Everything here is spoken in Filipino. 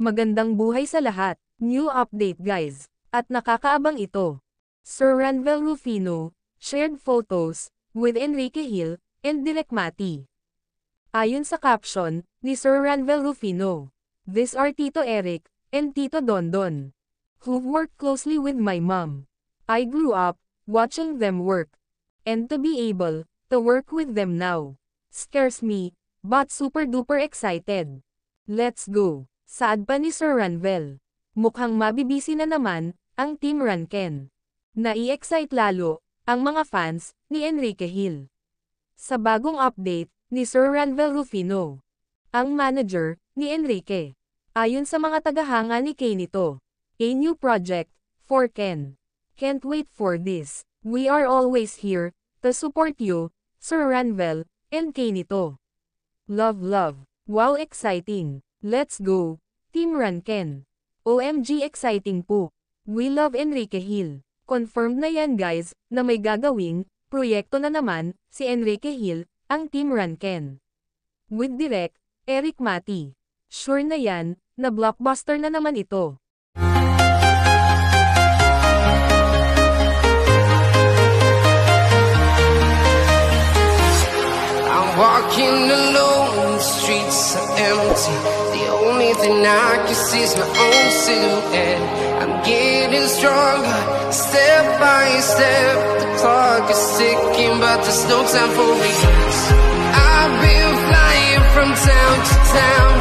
Magandang buhay sa lahat. New update guys. At nakakaabang ito. Sir Ranvel Rufino shared photos with Enrique Hill and Direk Mati. Ayon sa caption ni Sir Ranvel Rufino, "These are Tito Eric and Tito Dondon, who've worked closely with my mom. I grew up watching them work, and to be able to work with them now scares me, but super duper excited. Let's go." Saad pa ni Sir Ranvel. Mukhang mabibisi na naman ang Team Ranken. Nai-excite lalo ang mga fans ni Enrique Hill. Sa bagong update ni Sir Ranvel Rufino, ang manager ni Enrique, ayon sa mga tagahanga ni Kay nito, "A new project for Ken. Can't wait for this. We are always here to support you, Sir Ranvel and Kay nito. Love love. Wow, exciting. Let's go, Team Ranken. OMG, exciting po. We love Enrique Hill." Confirmed na yan guys, na may gagawing proyekto na naman si Enrique Hill, ang Team Ranken. With Direk Eric Mati. Sure na yan, na blockbuster na naman ito. I'm walking alone, the streets are empty. The only thing I can see is my own silhouette. I'm getting stronger, step by step. The clock is ticking, but there's no time for me. I've been flying from town to town.